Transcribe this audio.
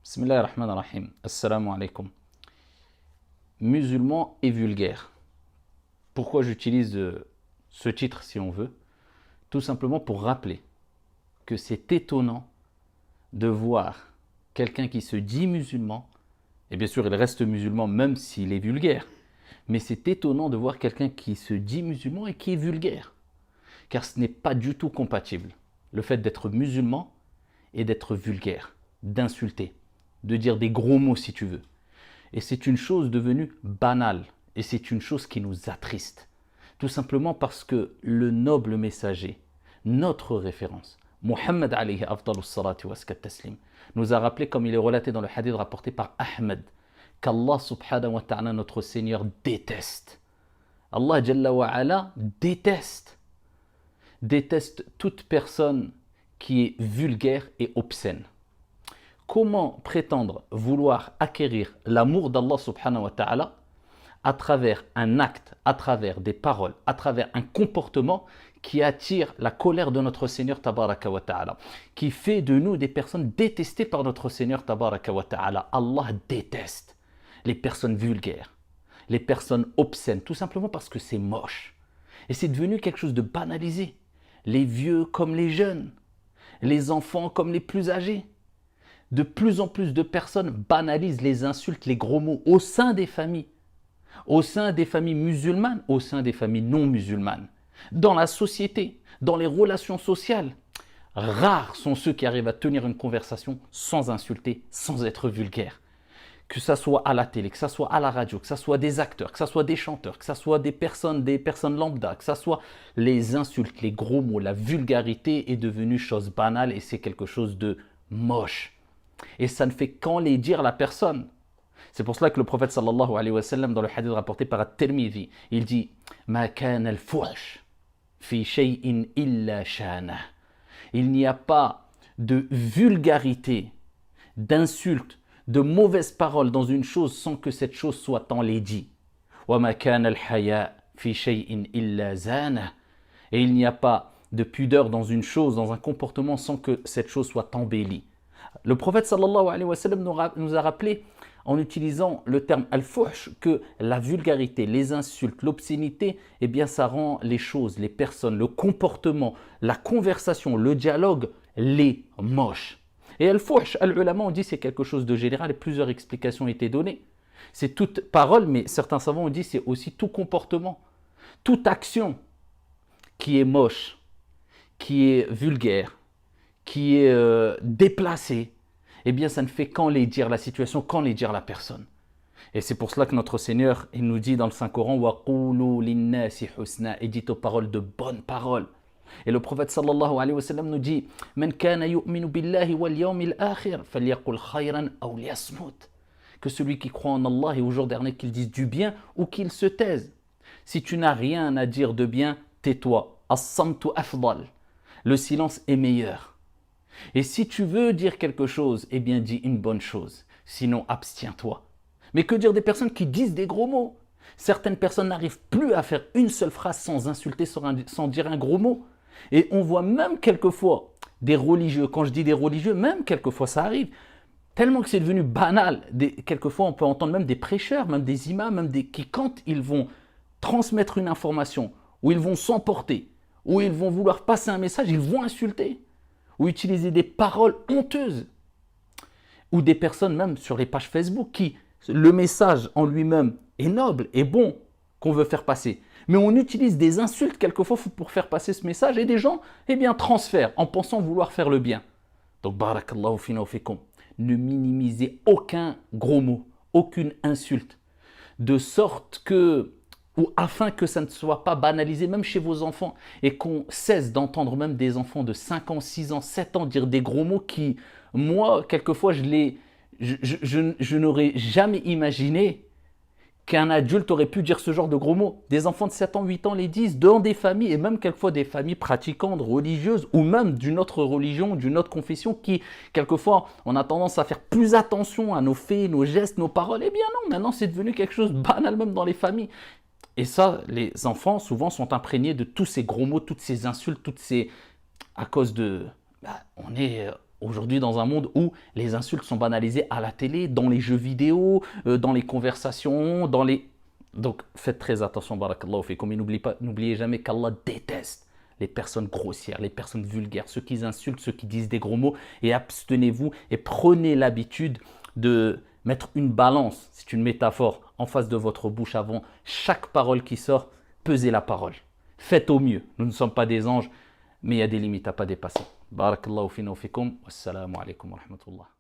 Bismillah ar-Rahman ar-Rahim. Assalamu alaikum. Musulman et vulgaire. Pourquoi j'utilise ce titre si on veut? Tout simplement pour rappeler que c'est étonnant de voir quelqu'un qui se dit musulman, et bien sûr il reste musulman même s'il est vulgaire, mais c'est étonnant de voir quelqu'un qui se dit musulman et qui est vulgaire. Car ce n'est pas du tout compatible. Le fait d'être musulman et d'être vulgaire, d'insulter, de dire des gros mots si tu veux. Et c'est une chose devenue banale. Et c'est une chose qui nous attriste. Tout simplement parce que le noble messager, notre référence, Muhammad alayhi afdalus salati wa taslim, nous a rappelé, comme il est relaté dans le hadith rapporté par Ahmed, qu'Allah subhanahu wa ta'ala, notre Seigneur, déteste. Allah jalla wa ala déteste toute personne qui est vulgaire et obscène. Comment prétendre vouloir acquérir l'amour d'Allah subhanahu wa ta'ala à travers un acte, à travers des paroles, à travers un comportement qui attire la colère de notre Seigneur tabaraka wa ta'ala, qui fait de nous des personnes détestées par notre Seigneur tabaraka wa ta'ala. Allah déteste les personnes vulgaires, les personnes obscènes, tout simplement parce que c'est moche. Et c'est devenu quelque chose de banalisé. Les vieux comme les jeunes, les enfants comme les plus âgés. De plus en plus de personnes banalisent les insultes, les gros mots au sein des familles musulmanes, au sein des familles non musulmanes, dans la société, dans les relations sociales. Rares sont ceux qui arrivent à tenir une conversation sans insulter, sans être vulgaire. Que ça soit à la télé, que ça soit à la radio, que ça soit des acteurs, que ça soit des chanteurs, que ça soit des personnes lambda, que ça soit les insultes, les gros mots, la vulgarité est devenue chose banale et c'est quelque chose de moche. Et ça ne fait qu'enlaidir la personne. C'est pour cela que le prophète sallallahu alayhi wa sallam, dans le hadith rapporté par At-Tirmidhi, il dit Ma kana al-fuhsh fi shay'in illa shana. Il n'y a pas de vulgarité, d'insulte, de mauvaises paroles dans une chose sans que cette chose soit enlaidie. Wa ma kana al-haya fi shay'in illa zana. Et il n'y a pas de pudeur dans une chose, dans un comportement sans que cette chose soit embellie. Le prophète sallallahu alayhi wa sallam nous a rappelé, en utilisant le terme al-fuhsh, que la vulgarité, les insultes, l'obscénité, eh bien ça rend les choses, les personnes, le comportement, la conversation, le dialogue, les moches. Et al-fuhsh, al-ulama ont dit c'est quelque chose de général et plusieurs explications ont été données. C'est toute parole, mais certains savants ont dit c'est aussi tout comportement, toute action qui est moche, qui est vulgaire, qui est déplacé, eh bien ça ne fait qu'enlaidir la situation, qu'enlaidir la personne. Et c'est pour cela que notre Seigneur, il nous dit dans le Saint-Coran, wa qulu linnasi husna, et dit aux paroles de bonnes paroles. Et le prophète sallallahu alayhi wa sallam nous dit, man kana yu'minu billahi wal yawmil akhir, falyaqul khayran aw liyasmut. Que celui qui croit en Allah et au jour dernier, qu'il dise du bien ou qu'il se taise. Si tu n'as rien à dire de bien, tais-toi. As-samtu afdal. Le silence est meilleur. Et si tu veux dire quelque chose, eh bien dis une bonne chose, sinon abstiens-toi. Mais que dire des personnes qui disent des gros mots? Certaines personnes n'arrivent plus à faire une seule phrase sans insulter, sans dire un gros mot. Et on voit même quelquefois des religieux, quand je dis des religieux, même quelquefois ça arrive, tellement que c'est devenu banal. Quelquefois on peut entendre même des prêcheurs, même des imams, qui quand ils vont transmettre une information, ou ils vont s'emporter, ou ils vont vouloir passer un message, ils vont insulter. Ou utiliser des paroles honteuses, ou des personnes même sur les pages Facebook qui, le message en lui-même est noble, est bon, qu'on veut faire passer. Mais on utilise des insultes quelquefois pour faire passer ce message et des gens, eh bien, transfèrent en pensant vouloir faire le bien. Donc, barakallahu fina wa fikum, ne minimisez aucun gros mot, aucune insulte, de sorte que ou afin que ça ne soit pas banalisé même chez vos enfants et qu'on cesse d'entendre même des enfants de 5 ans, 6 ans, 7 ans dire des gros mots qui, moi, quelquefois, je n'aurais jamais imaginé qu'un adulte aurait pu dire ce genre de gros mots. Des enfants de 7 ans, 8 ans les disent dans des familles et même quelquefois des familles pratiquantes, religieuses ou même d'une autre religion, d'une autre confession qui, quelquefois, on a tendance à faire plus attention à nos faits, nos gestes, nos paroles. Eh bien non, maintenant c'est devenu quelque chose de banal même dans les familles. Et ça, les enfants, souvent, sont imprégnés de tous ces gros mots, toutes ces insultes, à cause de... on est Aujourd'hui, dans un monde où les insultes sont banalisées à la télé, dans les jeux vidéo, dans les conversations, dans les... Donc, faites très attention, barakallahu fikum. Et n'oubliez jamais qu'Allah déteste les personnes grossières, les personnes vulgaires, ceux qui insultent, ceux qui disent des gros mots. Et abstenez-vous et prenez l'habitude de mettre une balance, c'est une métaphore, en face de votre bouche avant chaque parole qui sort. Pesez la parole. Faites au mieux. Nous ne sommes pas des anges, mais il y a des limites à ne pas dépasser. Barakallahu fina wa fikum. Wassalamu alaikum wa rahmatullah.